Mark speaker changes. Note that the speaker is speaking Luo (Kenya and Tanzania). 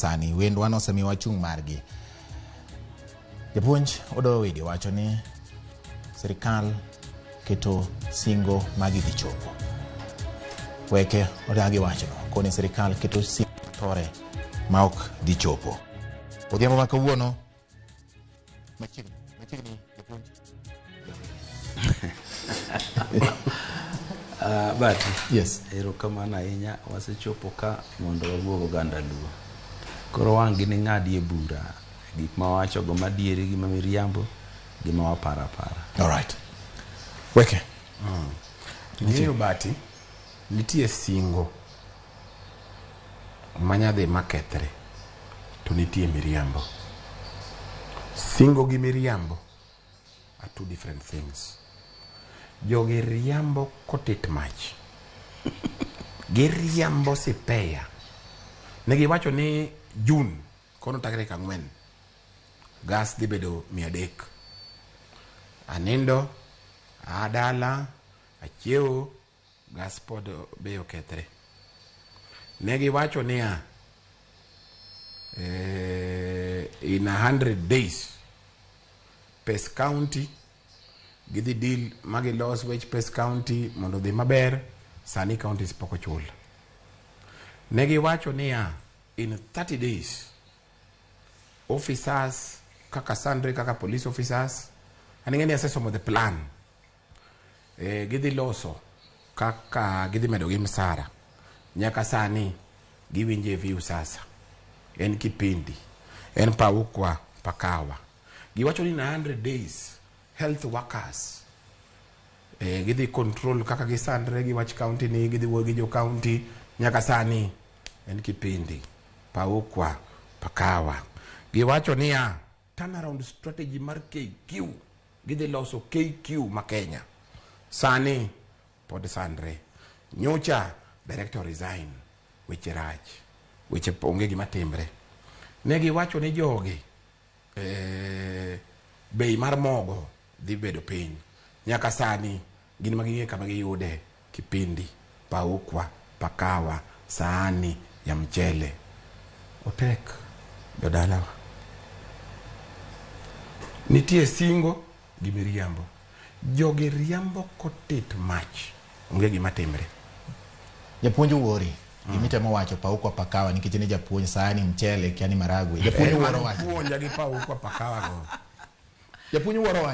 Speaker 1: sani. Wendwa nosemiwa chung' margi. Japuonj odo wede wacho ni sirikal keto singo magi dhi chopo. Weke odagi wacho koni sirikal keto singo tore ma ok dhi chopo. Odhiambo ma kawuono machiegni japuonj.
Speaker 2: But
Speaker 1: yes,
Speaker 2: erokamano ahinya wasechopo ka mondo waguog oganda Luo. Koro wang' ni ng'adi e bura gik ma wacho go madieri gi mamiriambo gi ma wapara para.
Speaker 1: All right. Weke.
Speaker 3: Ng'eyo bati nitie singo manyadhi makethre to nitie miriambo. Singo gi miriambo are two different things. Jogi riambo kotit mach. Giriambo sipeya. Negi wacho ni June kono tarik 4 gas dhi bedo 300. Anindo adala achiewo gas pod be okethre. Negi wacho ni in 100 days Pes County gidhi deal magi los wech Pes County mondo dhi maber. Sani counties poko chul. Negi wacho ni in 30 days officers kaka sandre kaka police officers aningeni asesomo the plan gidhi loso kaka gidhi medo gi msara nyaka sani giwinje ViuSasa en kipindi en paukwa pakawa giwacho ni 100 days health workers gidhi control kaka gisandre gi wach county ni gidhi wuogi jo county nyaka sani en kipindi paukwa pakawa giwacho ni turnaround strategy mar KQ gidhi loso KQ ma Kenya sani pod sandre nyocha director resign weche rach weche onge gima timbre negi wacho ni jogi bei mar mogo dhi bedo piny nyaka sani gin maging'e kama giyude kipindi paukwa pakawa sani ya mchele otek jodalawa nitie singo gi miriambo jogi riambo kotit mach onge gima timre.
Speaker 1: Japuonj wuori gimitemo wacho paukwa pakawa nikech ni japuonj sani mchele kiani maragwe. Japuonj wuoro wacho
Speaker 3: puonja gi paukwa pakawa go.
Speaker 1: Japuonj wuoro wacho